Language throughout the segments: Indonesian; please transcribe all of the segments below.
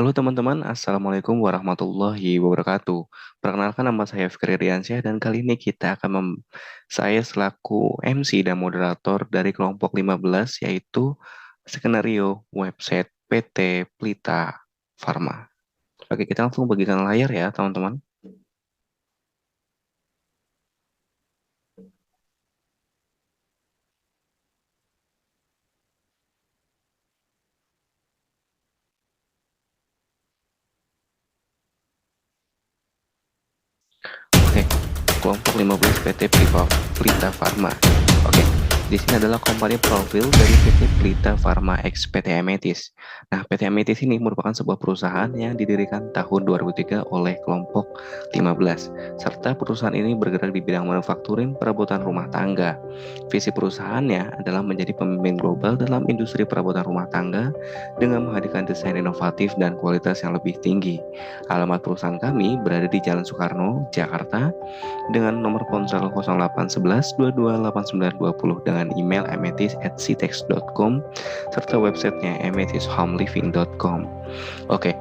Halo teman-teman, Assalamualaikum warahmatullahi wabarakatuh. Perkenalkan nama saya Fikri Riansyah dan kali ini saya selaku MC dan moderator dari kelompok 15 yaitu skenario website PT Plita Pharma. Oke, kita langsung bagikan layar ya teman-teman. Oke, kelompok 15 PT Plita Pharma. Oke, di sini adalah company profil dari PT Plita Pharma X PT Ametis. Nah, PT Ametis ini merupakan sebuah perusahaan yang didirikan tahun 2003 oleh kelompok 15, serta perusahaan ini bergerak di bidang manufakturing perabotan rumah tangga. Visi perusahaannya adalah menjadi pemimpin global dalam industri perabotan rumah tangga dengan menghadirkan desain inovatif dan kualitas yang lebih tinggi. Alamat perusahaan kami berada di Jalan Soekarno, Jakarta, dengan nomor ponsel 0811 228920 dengan email ametis@ctext.com serta websitenya ametishomliving.com. Oke,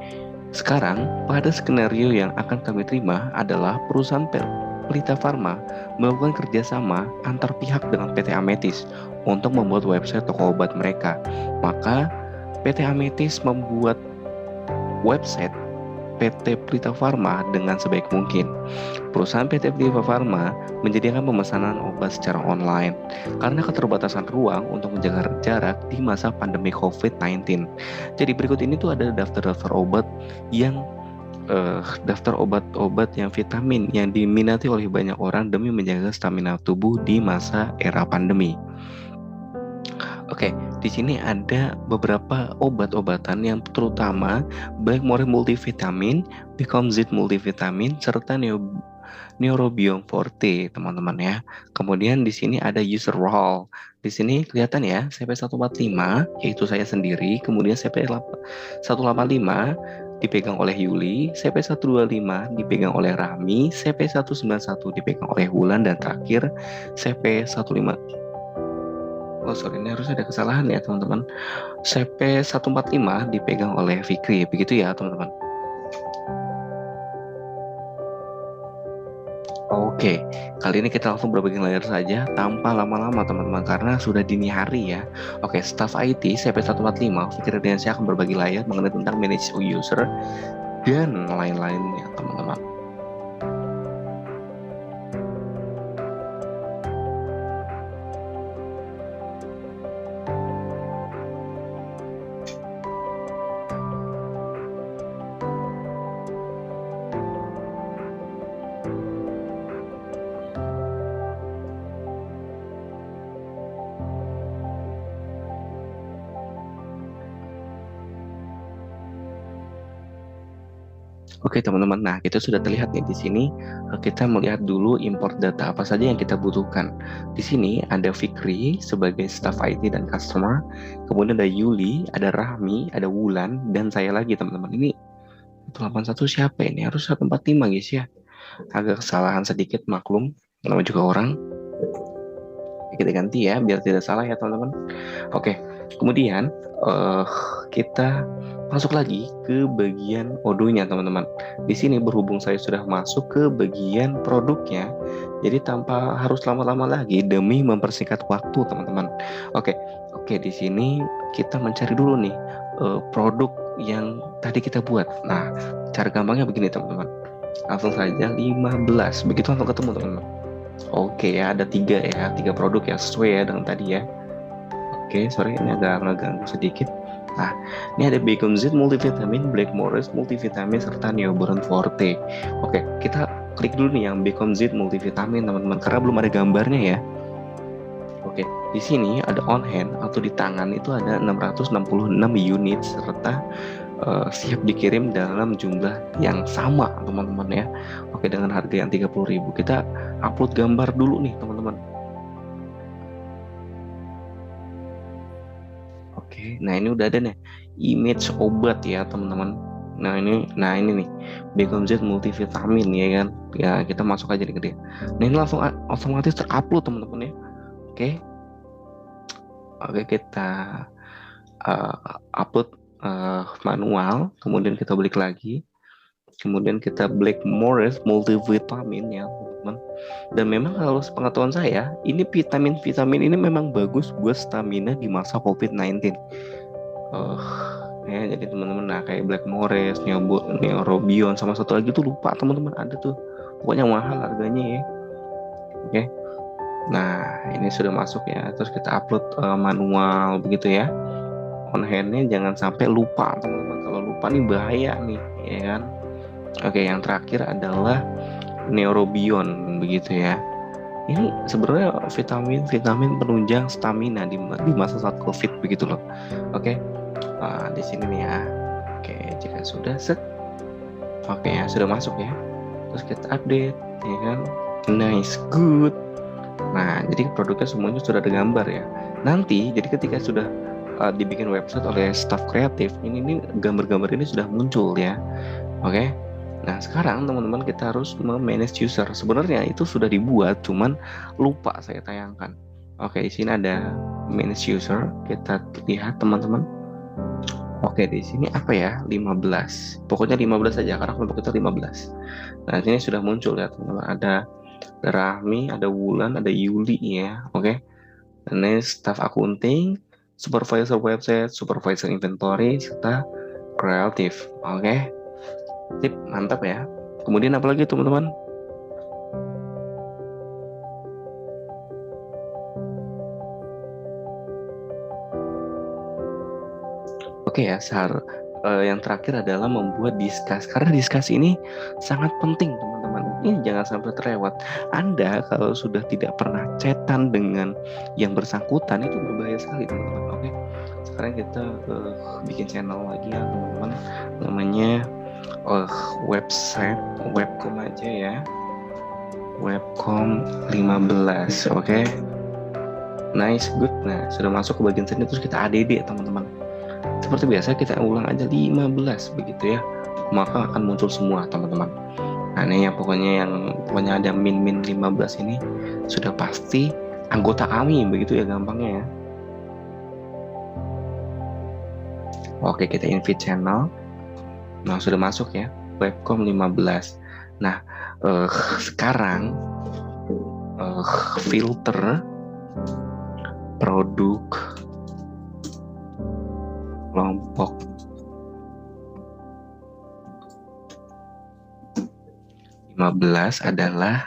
sekarang pada skenario yang akan kami terima adalah perusahaan Pelita Pharma melakukan kerjasama antar pihak dengan PT Ametis untuk membuat website toko obat mereka. Maka PT Ametis membuat website PT Plita Pharma dengan sebaik mungkin. Perusahaan PT Plita Pharma menyediakan pemesanan obat secara online karena keterbatasan ruang untuk menjaga jarak di masa pandemi COVID-19. Jadi berikut ini tuh ada daftar-daftar obat yang daftar obat-obat yang vitamin yang diminati oleh banyak orang demi menjaga stamina tubuh di masa era pandemi. Oke, di sini ada beberapa obat-obatan yang terutama Blackmore multivitamin, Becomzit multivitamin, serta Neurobion Forte, teman-teman ya. Kemudian di sini ada user role. Di sini kelihatan ya, CP145 yaitu saya sendiri, kemudian CP185 dipegang oleh Yuli, CP125 dipegang oleh Rami, CP191 dipegang oleh Wulan, dan terakhir CP15. Oh sorry, ini harus ada kesalahan ya teman-teman. CP145 dipegang oleh Fikri, begitu ya teman-teman. Oke, kali ini kita langsung berbagi layar saja tanpa lama-lama teman-teman karena sudah dini hari ya. Oke, staff IT CP145 Fikri Diansyah akan berbagi layar mengenai tentang manage user dan lain-lainnya teman-teman. Oke teman-teman, nah kita sudah terlihat nih di sini kita melihat dulu import data apa saja yang kita butuhkan. Di sini ada Fikri sebagai staff IT dan customer, kemudian ada Yuli, ada Rahmi, ada Wulan, dan saya lagi teman-teman. Ini 181 siapa ini? Harus 145 guys ya. Agak kesalahan sedikit, maklum, namanya juga orang. Kita ganti ya biar tidak salah ya teman-teman. Oke, kemudian kita masuk lagi ke bagian odonya teman-teman. Di sini berhubung saya sudah masuk ke bagian produknya, jadi tanpa harus lama-lama lagi demi mempersingkat waktu teman-teman. Oke, oke, di sini kita mencari dulu nih produk yang tadi kita buat. Nah, cara gampangnya begini teman-teman. Langsung saja 15, begitu langsung ketemu teman-teman. Oke ya, ada tiga produk ya sesuai ya dengan tadi ya. Oke, sorry ini agak ngeganggu sedikit. Nah, ini ada Becomzit multivitamin, Blackmores multivitamin, serta Neoboron Forte. Oke, kita klik dulu nih yang Becomzit multivitamin teman-teman, karena belum ada gambarnya ya. Oke, di sini ada on hand atau di tangan itu ada 666 unit serta siap dikirim dalam jumlah yang sama teman-teman ya. Oke, dengan harga yang 30.000. Kita upload gambar dulu nih teman-teman. Oke, nah ini udah ada nih image obat ya teman-teman. Nah ini nih Becomzet multivitamin ya kan. Ya kita masuk aja nih ke dia. Nah ini langsung otomatis terupload teman-teman ya. Oke, oke kita upload manual, kemudian kita balik lagi, kemudian kita Blackmores multivitamin ya teman-teman. Dan memang kalau sepengetahuan saya, ini vitamin-vitamin ini memang bagus buat stamina di masa COVID-19. Ya, jadi teman-teman, nah kayak Blackmores, Neurobion, sama satu lagi tuh lupa teman-teman, ada tuh. Pokoknya mahal harganya ya. Oke. Nah, ini sudah masuk ya. Terus kita upload manual begitu ya. On hand-nya jangan sampai lupa teman-teman. Kalau lupa nih bahaya nih, ya kan? Oke, yang terakhir adalah Neurobion begitu ya. Ini sebenarnya vitamin penunjang stamina di masa saat COVID begitu loh. Oke, di sini nih ya. Oke, jika sudah set, oke ya sudah masuk ya. Terus kita update, ya kan? Nice, good. Nah, jadi produknya semuanya sudah ada gambar ya. Nanti, jadi ketika sudah dibikin website oleh staff kreatif, ini gambar-gambar ini sudah muncul ya. Oke. Nah, sekarang teman-teman kita harus memanage user. Sebenarnya itu sudah dibuat, cuman lupa saya tayangkan. Oke, di sini ada manage user. Kita lihat teman-teman. Oke, di sini apa ya? 15. Pokoknya 15 saja karena kelompok kita 15. Nah, ini sudah muncul ya, teman-teman. Ada Rahmi, ada Wulan, ada Yuli ya. Oke. Ini staff accounting, supervisor website, supervisor inventory, serta kreatif. Oke. Tip, mantap ya. Kemudian apa lagi teman-teman? Oke ya, yang terakhir adalah membuat discuss. Karena discuss ini sangat penting teman-teman. Ini jangan sampai terlewat. Anda kalau sudah tidak pernah chatan dengan yang bersangkutan itu berbahaya sekali teman-teman. Oke. Sekarang kita bikin channel lagi ya teman-teman. Namanya website webcom aja ya, webcom 15. Oke. Nice, good. Nah, sudah masuk ke bagian sini, terus kita add teman-teman. Seperti biasa kita ulang aja 15 begitu ya, maka akan muncul semua teman-teman. Nah, ini ya pokoknya ada min 15 ini sudah pasti anggota kami begitu ya, gampangnya ya. Oke, kita invite channel. Nah, sudah masuk ya, webcom 15. Nah, sekarang filter produk kelompok adalah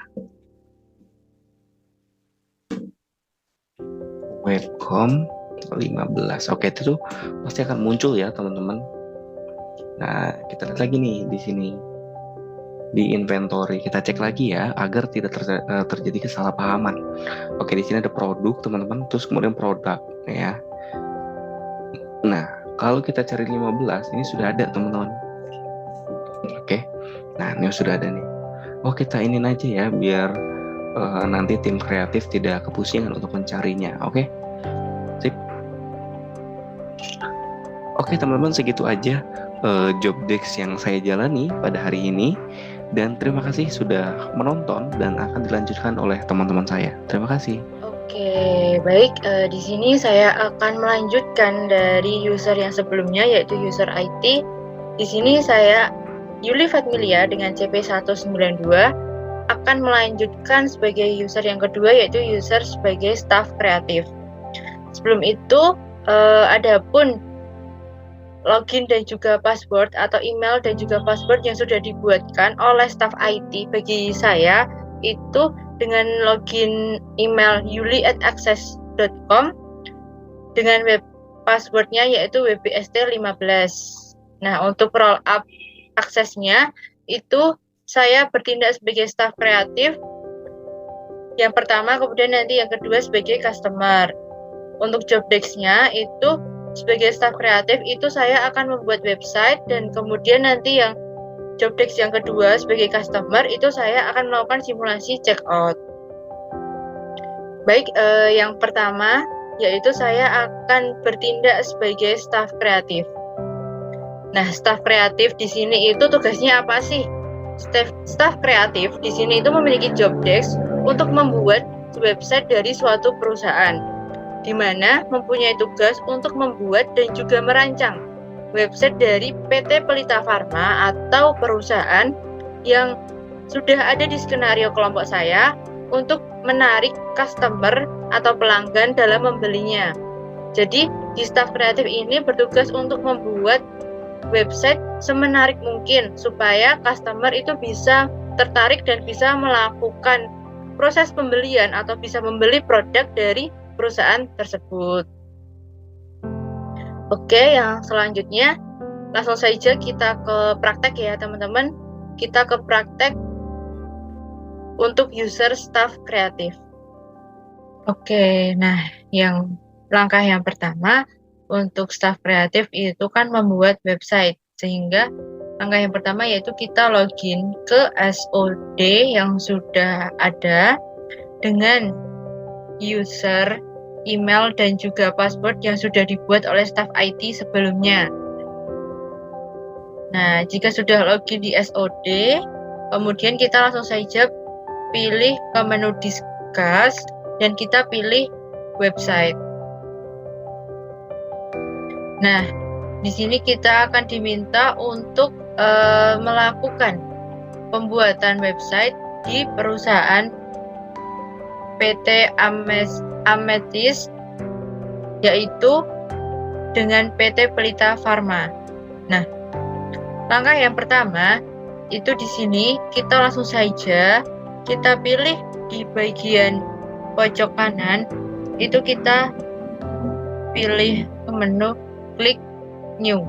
webcom 15. Oke, itu tuh pasti akan muncul ya teman-teman. Nah, kita lihat lagi nih di sini di inventory, kita cek lagi ya agar tidak terjadi kesalahpahaman. Oke, di sini ada produk teman-teman, terus kemudian produk ya. Nah, kalau kita cari 15 ini sudah ada teman-teman. Oke, nah ini sudah ada nih. Oh, kita inin aja ya biar nanti tim kreatif tidak kepusingan untuk mencarinya. Oke, sip. Oke teman-teman, segitu aja job desk yang saya jalani pada hari ini, dan terima kasih sudah menonton dan akan dilanjutkan oleh teman-teman saya. Terima kasih. Oke, baik. Di sini saya akan melanjutkan dari user yang sebelumnya, yaitu user IT. Di sini saya, Yuli Fatmilia dengan CP192, akan melanjutkan sebagai user yang kedua, yaitu user sebagai staff kreatif. Sebelum itu, adapun login dan juga password atau email dan juga password yang sudah dibuatkan oleh staff IT bagi saya itu dengan login email yuli@access.com dengan web passwordnya yaitu wbst15. Nah, untuk roll up aksesnya itu saya bertindak sebagai staff kreatif yang pertama, kemudian nanti yang kedua sebagai customer. Untuk job desk-nya itu sebagai staff kreatif itu saya akan membuat website, dan kemudian nanti yang job desk yang kedua sebagai customer itu saya akan melakukan simulasi check out. Baik, yang pertama yaitu saya akan bertindak sebagai staff kreatif. Nah, staff kreatif di sini itu tugasnya apa sih? Staff kreatif di sini itu memiliki job desk untuk membuat website dari suatu perusahaan, di mana mempunyai tugas untuk membuat dan juga merancang website dari PT Pelita Farma atau perusahaan yang sudah ada di skenario kelompok saya untuk menarik customer atau pelanggan dalam membelinya. Jadi di staff kreatif ini bertugas untuk membuat website semenarik mungkin supaya customer itu bisa tertarik dan bisa melakukan proses pembelian atau bisa membeli produk dari perusahaan tersebut. Oke, yang selanjutnya langsung saja kita ke praktek ya teman-teman. Kita ke praktek untuk user staff kreatif. Oke, nah langkah yang pertama untuk staff kreatif itu kan membuat website, sehingga langkah yang pertama yaitu kita login ke SOD yang sudah ada dengan user, email, dan juga password yang sudah dibuat oleh staff IT sebelumnya. Nah, jika sudah login di SOD, kemudian kita langsung saja pilih ke menu Discuss dan kita pilih website. Nah, di sini kita akan diminta untuk melakukan pembuatan website di perusahaan PT Amethyst, yaitu dengan PT Pelita Farma. Nah, langkah yang pertama itu di sini kita langsung saja kita pilih di bagian pojok kanan, itu kita pilih ke menu klik new.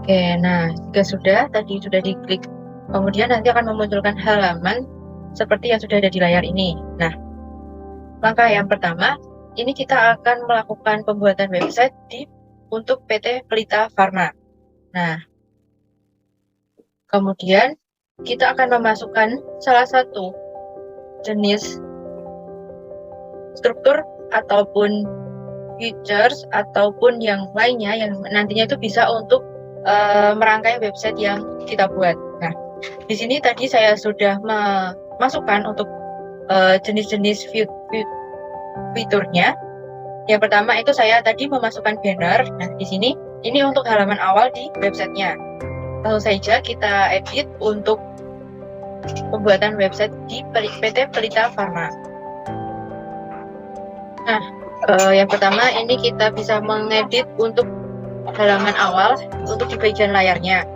Oke, nah jika tadi sudah diklik, kemudian nanti akan memunculkan halaman seperti yang sudah ada di layar ini. Nah, langkah yang pertama, ini kita akan melakukan pembuatan website untuk PT Pelita Farma. Nah, kemudian kita akan memasukkan salah satu jenis struktur ataupun features ataupun yang lainnya yang nantinya itu bisa untuk merangkai website yang kita buat. Nah, di sini tadi saya sudah memasukkan untuk jenis-jenis fiturnya. Yang pertama itu saya tadi memasukkan banner. Nah, di sini ini untuk halaman awal di websitenya. Langsung saja kita edit untuk pembuatan website di PT Pelita Farma. Nah, yang pertama ini kita bisa mengedit untuk halaman awal untuk di bagian layarnya.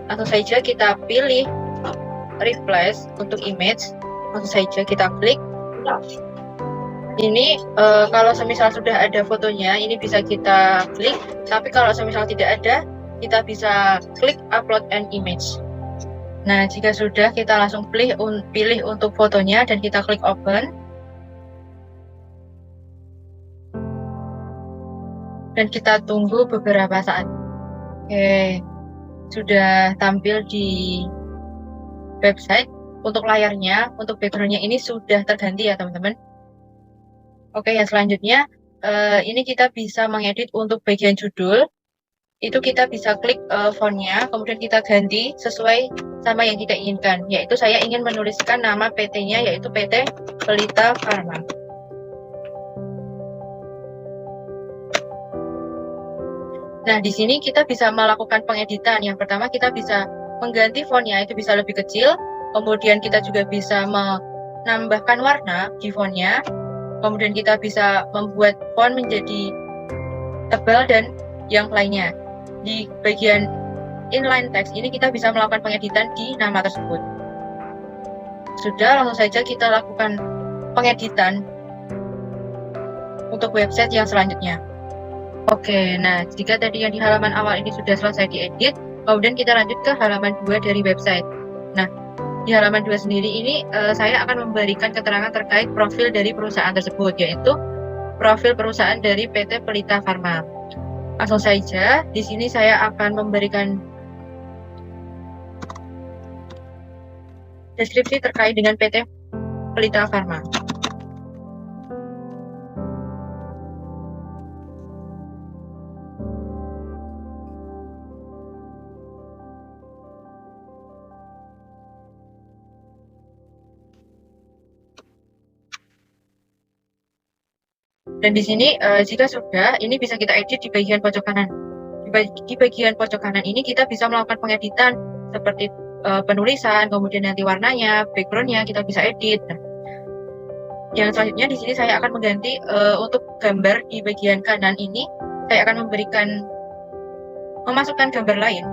Langsung saja kita pilih replace untuk image. Langsung saja kita klik. Ini kalau semisal sudah ada fotonya, ini bisa kita klik. Tapi kalau semisal tidak ada, kita bisa klik upload an image. Nah, jika sudah, kita langsung pilih untuk fotonya dan kita klik open. Dan kita tunggu beberapa saat. Oke, sudah tampil di website. Untuk layarnya, untuk backgroundnya ini sudah terganti ya teman-teman. Oke, yang selanjutnya ini kita bisa mengedit untuk bagian judul. Itu kita bisa klik fontnya, kemudian kita ganti sesuai sama yang kita inginkan. Yaitu saya ingin menuliskan nama PT-nya, yaitu PT Pelita Farma. Nah, di sini kita bisa melakukan pengeditan. Yang pertama, kita bisa mengganti fontnya, itu bisa lebih kecil. Kemudian kita juga bisa menambahkan warna di fontnya. Kemudian kita bisa membuat font menjadi tebal dan yang lainnya. Di bagian inline text ini kita bisa melakukan pengeditan di nama tersebut. Sudah, langsung saja kita lakukan pengeditan untuk website yang selanjutnya. Oke, nah jika tadi yang di halaman awal ini sudah selesai diedit, kemudian kita lanjut ke halaman 2 dari website. Nah, di halaman 2 sendiri ini saya akan memberikan keterangan terkait profil dari perusahaan tersebut, yaitu profil perusahaan dari PT Pelita Farma. Langsung saja, di sini saya akan memberikan deskripsi terkait dengan PT Pelita Farma. Dan di sini jika sudah, ini bisa kita edit di bagian pojok kanan. Di bagian pojok kanan ini kita bisa melakukan pengeditan seperti penulisan, kemudian nanti warnanya, backgroundnya kita bisa edit. Nah, yang selanjutnya di sini saya akan mengganti untuk gambar di bagian kanan ini, saya akan memasukkan gambar lain.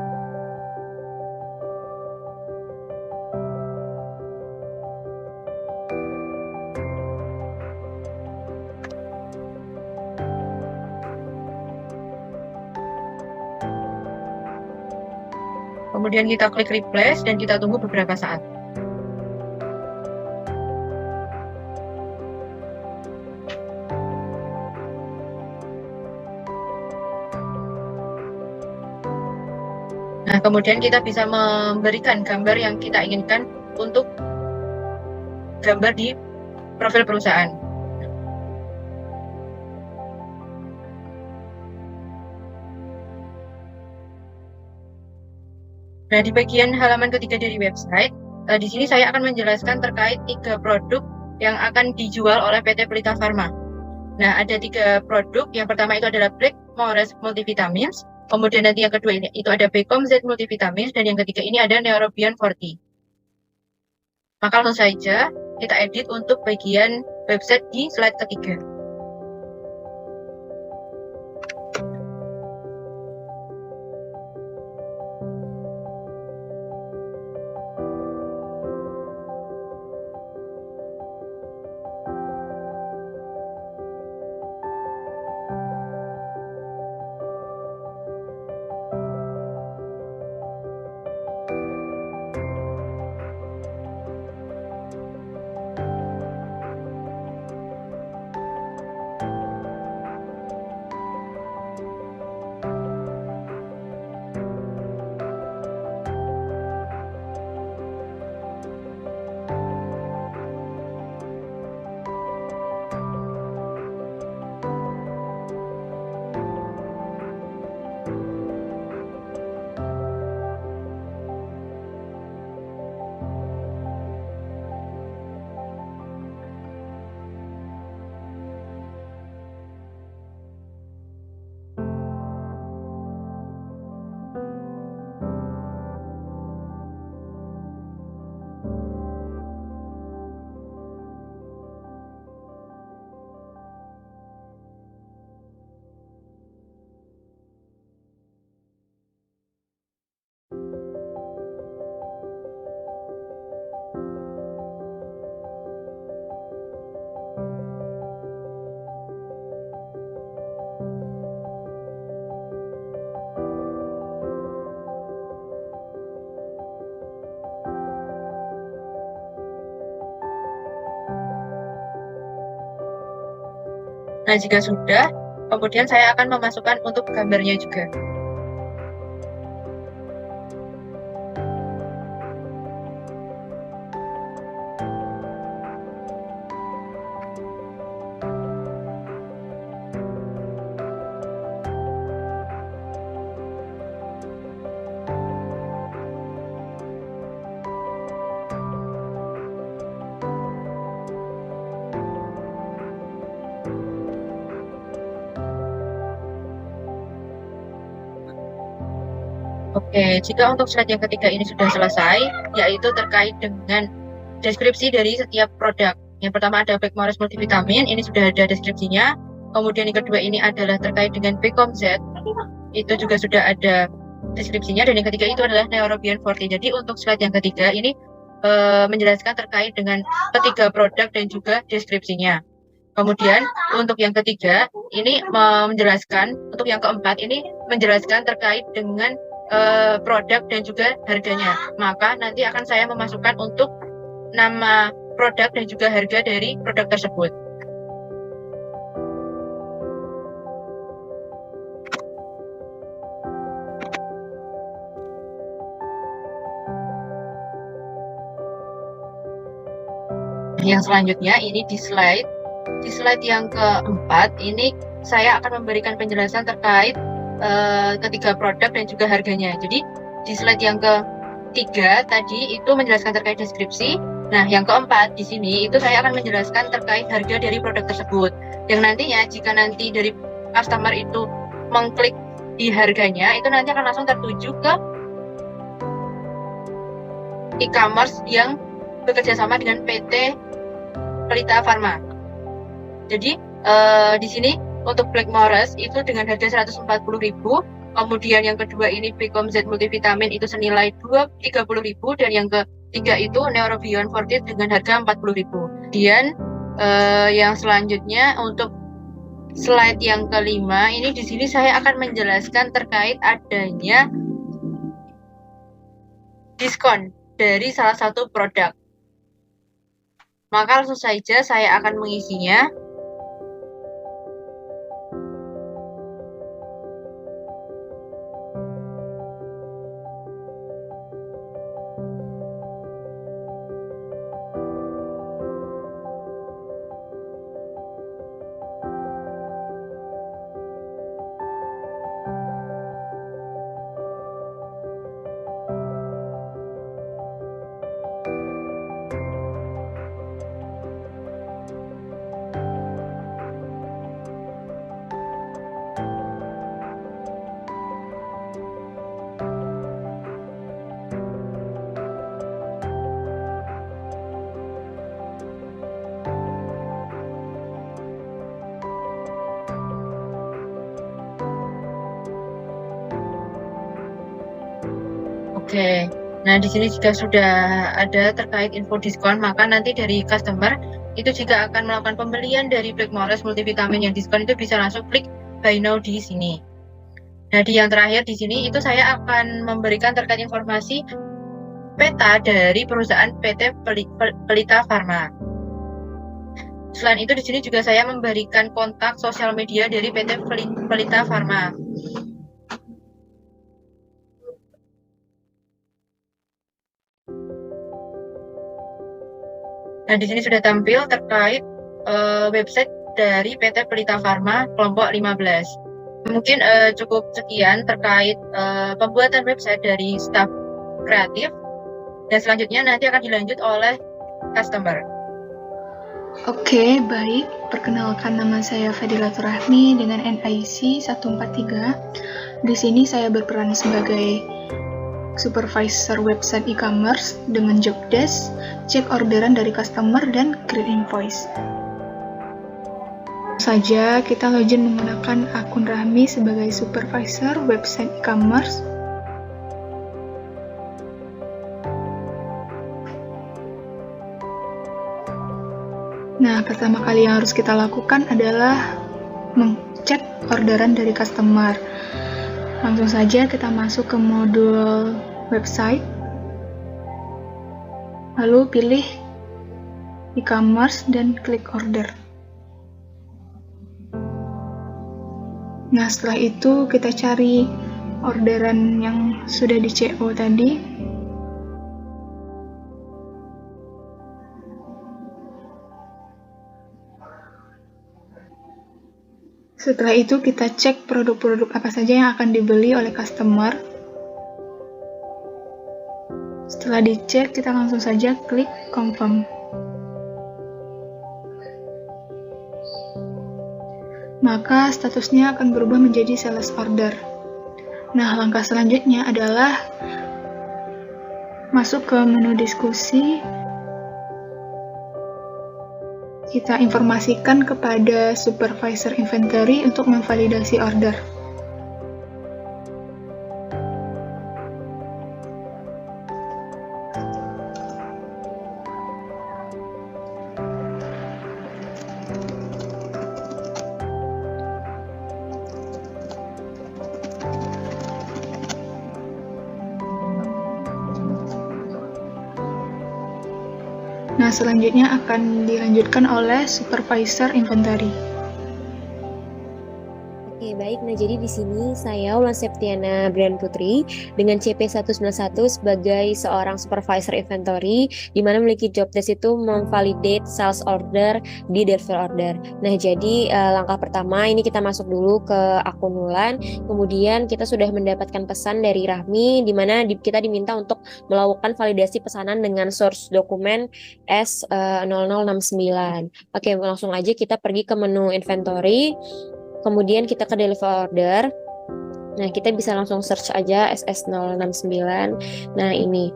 Kemudian kita klik replace dan kita tunggu beberapa saat. Nah, kemudian kita bisa memberikan gambar yang kita inginkan untuk gambar di profil perusahaan. Nah, di bagian halaman ketiga dari website, di sini saya akan menjelaskan terkait 3 produk yang akan dijual oleh PT Pelita Pharma. Nah, ada 3 produk. Yang pertama itu adalah Black Forest Multivitamins. Kemudian nanti yang kedua ini itu ada Becom Z Multivitamins, dan yang ketiga ini ada Neurobion 40. Maka langsung saja kita edit untuk bagian website di slide ketiga. Nah, jika sudah, kemudian saya akan memasukkan untuk gambarnya juga. Oke, jika untuk slide yang ketiga ini sudah selesai, yaitu terkait dengan deskripsi dari setiap produk. Yang pertama ada Black Forest Multivitamin, ini sudah ada deskripsinya. Kemudian yang kedua ini adalah terkait dengan Becom Z, itu juga sudah ada deskripsinya. Dan yang ketiga itu adalah Neurobion 40. Jadi untuk slide yang ketiga ini menjelaskan terkait dengan ketiga produk dan juga deskripsinya. Kemudian untuk yang ketiga ini menjelaskan, untuk yang keempat ini menjelaskan terkait dengan produk dan juga harganya. Maka nanti akan saya memasukkan untuk nama produk dan juga harga dari produk tersebut. Yang selanjutnya ini di slide yang keempat ini saya akan memberikan penjelasan terkait ketiga produk dan juga harganya. Jadi di slide yang ketiga tadi itu menjelaskan terkait deskripsi, Nah, yang keempat di sini itu saya akan menjelaskan terkait harga dari produk tersebut. Yang nantinya jika nanti dari customer itu mengklik di harganya, itu nanti akan langsung tertuju ke e-commerce yang bekerja sama dengan PT Pelita Pharma. Jadi di sini untuk Black Forest itu dengan harga 140.000. Kemudian yang kedua ini Becom Z multivitamin itu senilai 30.000, dan yang ketiga itu Neurobion Fortis dengan harga 40.000. Kemudian yang selanjutnya untuk slide yang kelima ini di sini saya akan menjelaskan terkait adanya diskon dari salah satu produk. Maka langsung saja saya akan mengisinya. Oke, nah di sini jika sudah ada terkait info diskon, maka nanti dari customer itu jika akan melakukan pembelian dari Black Forest multivitamin yang diskon itu bisa langsung klik buy now di sini. Nah di yang terakhir di sini itu saya akan memberikan terkait informasi peta dari perusahaan PT Pelita Pharma. Selain itu di sini juga saya memberikan kontak sosial media dari PT Pelita Pharma. Nah, di sini sudah tampil terkait website dari PT Pelita Pharma kelompok 15. Mungkin cukup sekian terkait pembuatan website dari staf kreatif, dan selanjutnya nanti akan dilanjut oleh customer. Oke, baik. Perkenalkan, nama saya Fadilatur Rahmi dengan NIC 143. Di sini saya berperan sebagai supervisor website e-commerce dengan job desk, cek orderan dari customer, dan create invoice. Saja kita login menggunakan akun Rahmi sebagai supervisor website e-commerce. Nah, pertama kali yang harus kita lakukan adalah mengcek orderan dari customer. Langsung saja kita masuk ke modul website, lalu pilih e-commerce dan klik order. Nah, setelah itu kita cari orderan yang sudah di CO tadi. Setelah itu kita cek produk-produk apa saja yang akan dibeli oleh customer. Setelah dicek, kita langsung saja klik confirm. Maka statusnya akan berubah menjadi sales order. Nah, langkah selanjutnya adalah masuk ke menu diskusi. Kita informasikan kepada supervisor inventory untuk memvalidasi order. Nah, selanjutnya akan dilanjutkan oleh supervisor inventory. Oke, Oke, baik. Nah, jadi di sini saya Ulan Septiana Brian Putri dengan CP191 sebagai seorang supervisor inventory di mana memiliki job desk itu memvalidate sales order di delivery order. Nah, jadi langkah pertama ini kita masuk dulu ke akun Ulan, kemudian kita sudah mendapatkan pesan dari Rahmi di mana kita diminta untuk melakukan validasi pesanan dengan source dokumen S0069. Oke, langsung aja kita pergi ke menu inventory. Kemudian kita ke deliver order. Nah, kita bisa langsung search aja SS069. Nah, ini.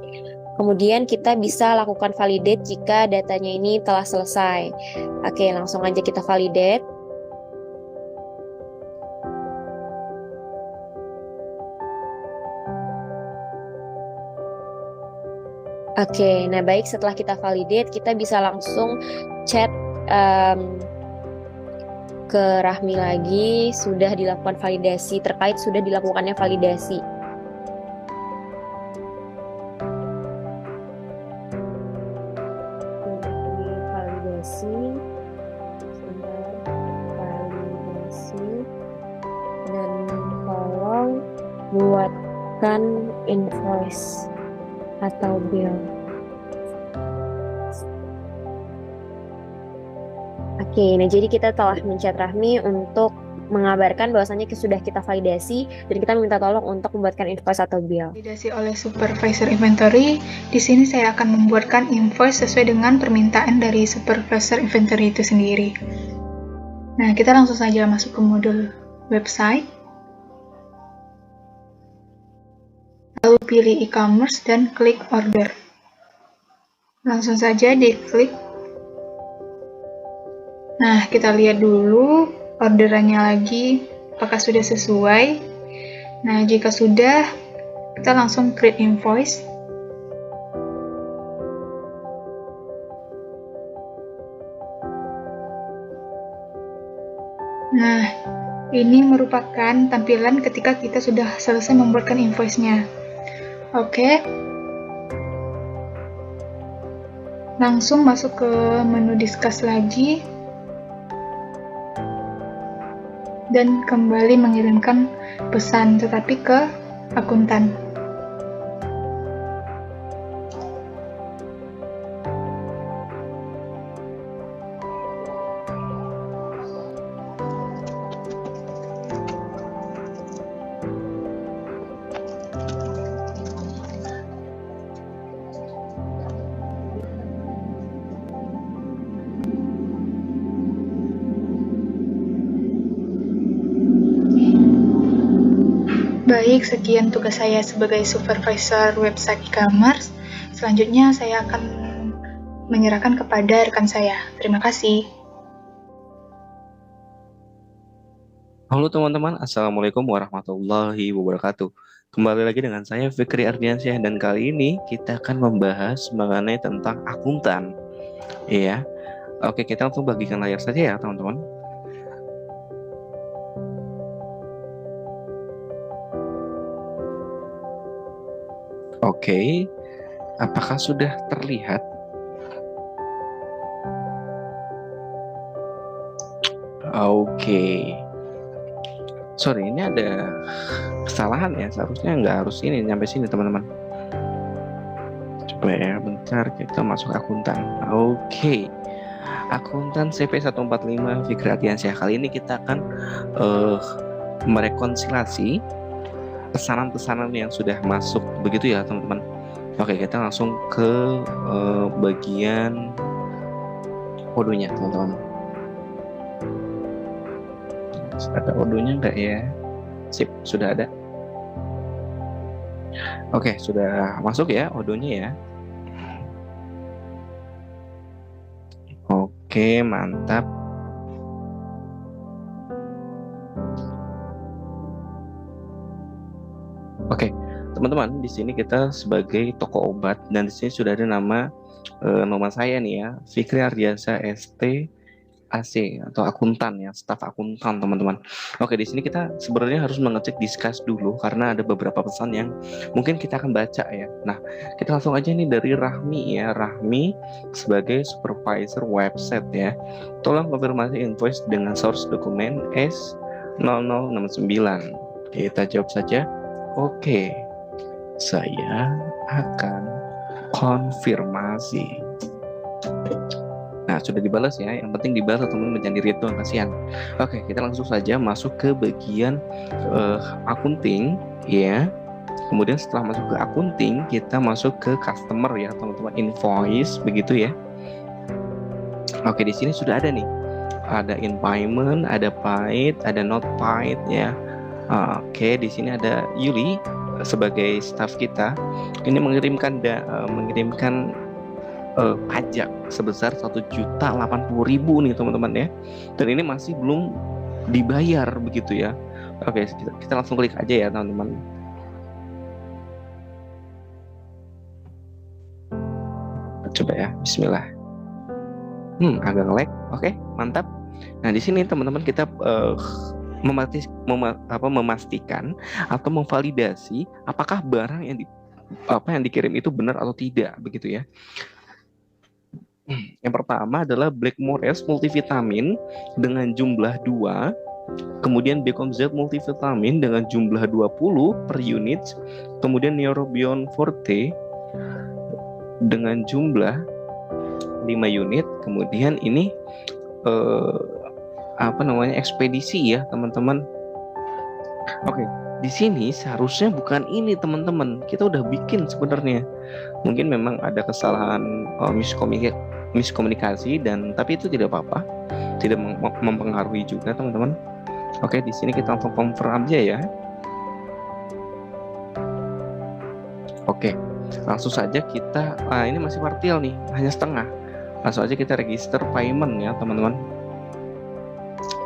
Kemudian kita bisa lakukan validate jika datanya ini telah selesai. Oke, langsung aja kita validate. Oke, nah baik, setelah kita validate, kita bisa langsung chat ke Rahmi lagi, sudah dilakukan validasi, terkait sudah dilakukannya validasi. Validasi, dan tolong buatkan invoice atau bill. Oke, nah jadi kita telah menchat Rahmi untuk mengabarkan bahwasannya sudah kita validasi dan kita minta tolong untuk membuatkan invoice atau bill. Validasi oleh supervisor inventory. Di sini saya akan membuatkan invoice sesuai dengan permintaan dari supervisor inventory itu sendiri. Nah, kita langsung saja masuk ke modul website. Lalu pilih e-commerce dan klik order. Langsung saja diklik. Nah, kita lihat dulu orderannya lagi, apakah sudah sesuai. Nah, jika sudah, kita langsung create invoice. Nah, ini merupakan tampilan ketika kita sudah selesai membuatkan invoice-nya. Oke. Langsung masuk ke menu discuss lagi. Dan kembali mengirimkan pesan, tetapi ke akuntan. Baik, sekian tugas saya sebagai supervisor website e-commerce. Selanjutnya saya akan menyerahkan kepada rekan saya. Terima kasih. Halo teman-teman, Assalamualaikum warahmatullahi wabarakatuh. Kembali lagi dengan saya Fikri Ardiansyah dan kali ini kita akan membahas mengenai tentang akuntan. Iya. Oke, kita langsung bagikan layar saja ya, teman-teman. Oke. Apakah sudah terlihat? Oke. Sorry, ini ada kesalahan ya. Seharusnya nggak harus ini sampai sini teman-teman. Coba ya, bentar kita masuk akuntan. Oke. Akuntan CP145 Fikri Ardiansyah. Kali ini kita akan merekonsiliasi pesanan-pesanan yang sudah masuk, begitu ya teman-teman. Oke, kita langsung ke bagian kodenya teman-teman. Ada odonya enggak ya? Sip, sudah ada. Oke, sudah masuk ya odonya ya. Oke, mantap. Oke, teman-teman, di sini kita sebagai toko obat dan di sini sudah ada nama saya nih ya, Fikri Ardiansyah ST AC atau akuntan ya, staf akuntan teman-teman. Oke, di sini kita sebenarnya harus mengecek discuss dulu karena ada beberapa pesan yang mungkin kita akan baca ya. Nah, kita langsung aja nih dari Rahmi ya, Rahmi sebagai supervisor website ya. Tolong konfirmasi invoice dengan source dokumen 0069. Kita jawab saja. Oke, saya akan konfirmasi. Nah, sudah dibalas ya. Yang penting dibalas, teman-teman, jangan di-read doang, kasihan. Oke, kita langsung saja masuk ke bagian akunting ya. Kemudian setelah masuk ke akunting, kita masuk ke customer ya, teman-teman, invoice begitu ya. Oke, di sini sudah ada nih. Ada in payment, ada paid, ada not paid ya. Oke, di sini ada Yuli sebagai staff kita. Ini mengirimkan pajak sebesar 1.080.000 nih, teman-teman ya. Dan ini masih belum dibayar begitu ya. Oke, kita langsung klik aja ya, teman-teman. Coba ya, bismillah. Agak nge-lag. Oke, mantap. Nah, di sini teman-teman kita memastikan atau memvalidasi apakah barang yang dikirim itu benar atau tidak begitu ya. Yang pertama adalah Blackmores multivitamin dengan jumlah 2, kemudian BecomZ multivitamin dengan jumlah 20 per unit, kemudian Neurobion Forte dengan jumlah 5 unit, kemudian ini ekspedisi ya, teman-teman. Oke, di sini seharusnya bukan ini, teman-teman. Kita udah bikin sebenarnya. Mungkin memang ada kesalahan miskomunikasi, dan tapi itu tidak apa-apa, tidak mempengaruhi juga, teman-teman. Oke, di sini kita langsung confirm aja ya. Oke, langsung saja kita ini masih partial nih, hanya setengah. Langsung aja kita register payment ya, teman-teman.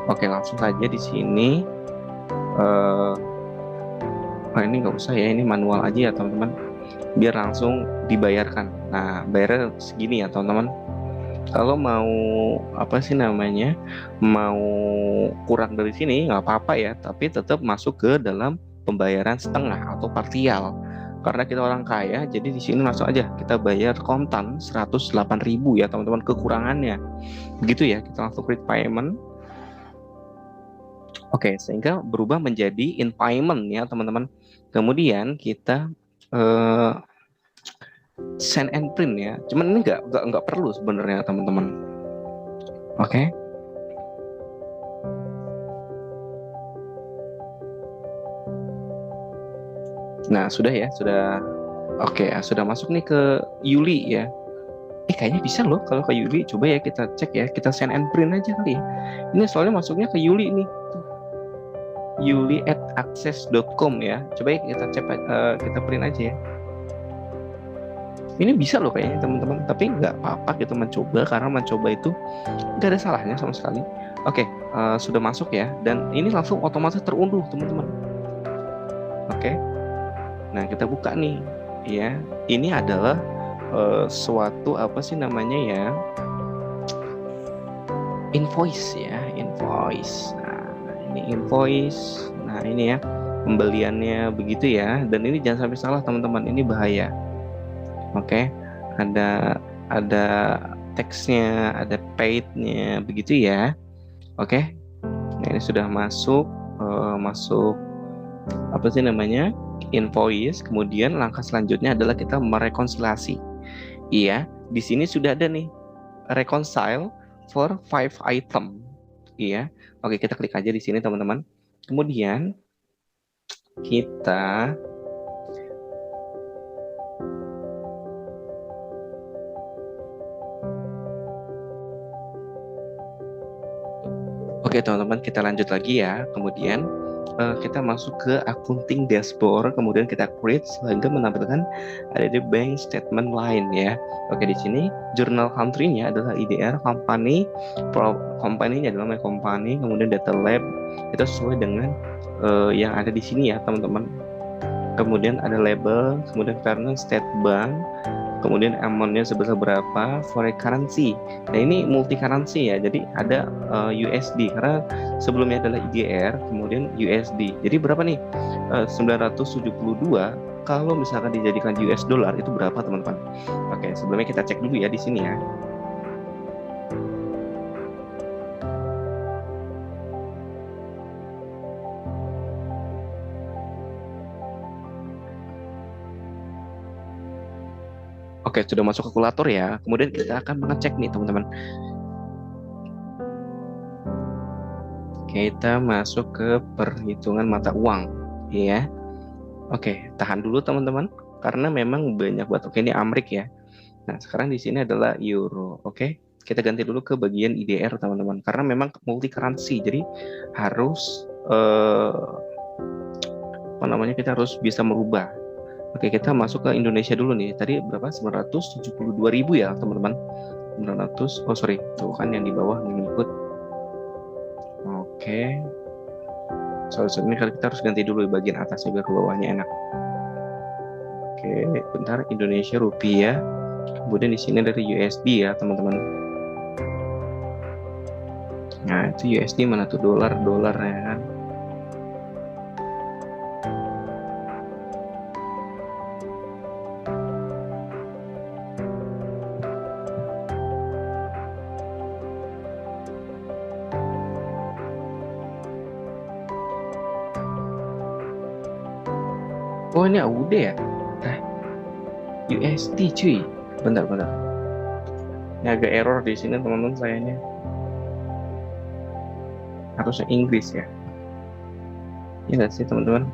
Oke, langsung saja di sini ini nggak usah ya, ini manual aja ya, teman-teman, biar langsung dibayarkan. Nah, bayarnya segini ya, teman-teman. Kalau mau mau kurang dari sini nggak apa-apa ya, tapi tetap masuk ke dalam pembayaran setengah atau partial. Karena kita orang kaya, jadi di sini langsung aja kita bayar kontan 108.000 ya, teman-teman, kekurangannya. Begitu ya, kita langsung klik payment. Oke, sehingga berubah menjadi in payment ya, teman-teman. Kemudian kita send and print ya. Cuman ini nggak perlu sebenarnya, teman-teman. Oke. Nah, sudah ya, sudah. Oke, sudah masuk nih ke Yuli ya. Kayaknya bisa loh kalau ke Yuli. Coba ya kita cek ya, kita send and print aja kali ya. Ini soalnya masuknya ke Yuli nih. Yuli@access.com ya. Coba ya kita print aja ya. Ini bisa loh kayaknya, teman-teman. Tapi nggak apa-apa gitu mencoba, karena mencoba itu nggak ada salahnya sama sekali. Oke, sudah masuk ya. Dan ini langsung otomatis terunduh, teman-teman. Oke. Nah, kita buka nih ya. Ini adalah suatu invoice ya, invoice. Nah, ini invoice. Nah, ini ya pembeliannya begitu ya. Dan ini jangan sampai salah, teman-teman, ini bahaya. Oke, ada teksnya, ada paid-nya begitu ya. Oke. Nah, ini sudah masuk invoice. Kemudian langkah selanjutnya adalah kita merekonsiliasi. Iya, di sini sudah ada nih reconcile for 5 item. Iya. Oke, kita klik aja di sini, teman-teman. Kemudian kita Oke, teman-teman, kita lanjut lagi ya. Kemudian kita masuk ke accounting dashboard, kemudian kita create sehingga menampilkan ada di bank statement line ya. Oke, di sini journal country-nya adalah IDR, company-nya adalah my company, kemudian data lab itu sesuai dengan yang ada di sini ya, teman-teman. Kemudian ada label, kemudian fairness state bank, kemudian amount-nya sebesar berapa, foreign currency. Nah, ini multi currency ya, jadi ada USD karena sebelumnya adalah IDR, kemudian USD. Jadi berapa nih? 972. Kalau misalkan dijadikan US dollar itu berapa, teman-teman? Oke, sebelumnya kita cek dulu ya di sini ya. Oke, sudah masuk kalkulator ya. Kemudian kita akan mengecek nih teman-teman. Kita masuk ke perhitungan mata uang, ya. Oke, tahan dulu teman-teman, karena memang banyak banget. Oke, ini Amrik ya. Nah, sekarang di sini adalah euro. Oke, kita ganti dulu ke bagian IDR teman-teman, karena memang multi currency, jadi harus kita harus bisa merubah. Oke, kita masuk ke Indonesia dulu nih. Tadi berapa? 972.000 ya teman-teman. 900. Oh sorry, tuh kan yang di bawah mengikut. Oke. Ini kita harus ganti dulu bagian atasnya biar ke bawahnya enak. Oke, bentar. Indonesia rupiah. Kemudian di sini dari USD ya teman-teman. Nah itu USD mana tuh, dolar ya kan. Oh ini AUD ya? USD cuy. Bentar. Ini agak error di sini teman-teman sayanya. Harusnya Inggris ya. Iya nggak sih teman-teman?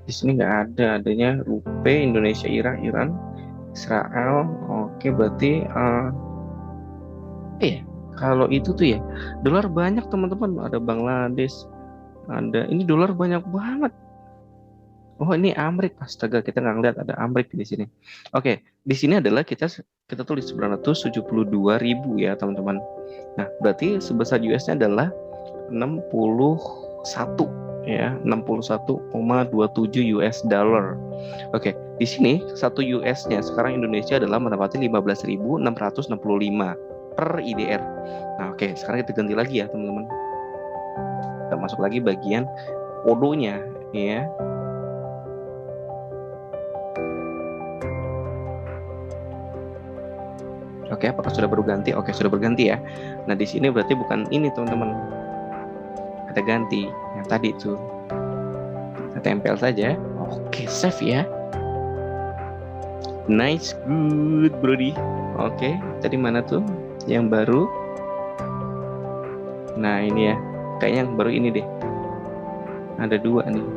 Di sini nggak adanya rupiah, Indonesia, Iran, Israel. Oke, berarti kalau itu tuh ya dolar banyak teman-teman. Ada Bangladesh, ada ini dolar banyak banget. Oh ini Amrik, astaga kita nggak ngeliat ada Amrik di sini. Oke, di sini adalah kita tulis 972.000 ya teman-teman. Nah berarti sebesar US-nya adalah 61 ya, 61,27 US dollar. Oke, di sini 1 US-nya sekarang Indonesia adalah menempati 15.665 per IDR. Nah oke, sekarang kita ganti lagi ya teman-teman. Kita masuk lagi bagian kodonya ya. Oke, apakah sudah berganti? Oke, sudah berganti ya. Nah, di sini berarti bukan ini, teman-teman. Kita ganti yang tadi tuh. Kita tempel saja. Oke, save ya. Nice, good, Brody. Oke, tadi mana tuh? Yang baru. Nah, ini ya. Kayaknya yang baru ini deh. Ada 2 nih.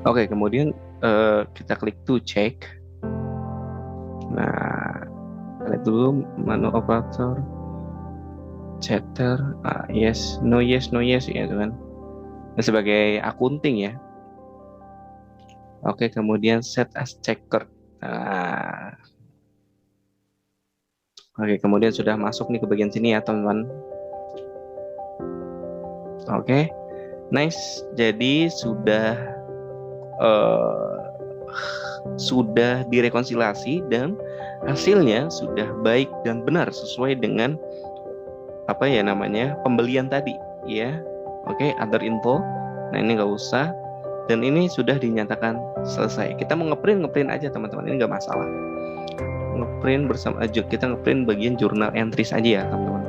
Oke, kemudian kita klik to check. Nah, lihat dulu menu operator, chatter, yes, no yes ya kan. Nah, sebagai akunting ya. Oke, kemudian set as checker. Nah, oke, kemudian sudah masuk nih ke bagian sini ya teman-teman. Oke, nice. Jadi sudah direkonsiliasi dan hasilnya sudah baik dan benar sesuai dengan pembelian tadi ya. Oke, other info. Nah ini nggak usah, dan ini sudah dinyatakan selesai. Kita mau ngeprint aja teman-teman, ini nggak masalah. Ngeprint bersama aja, kita ngeprint bagian journal entries aja ya teman-teman.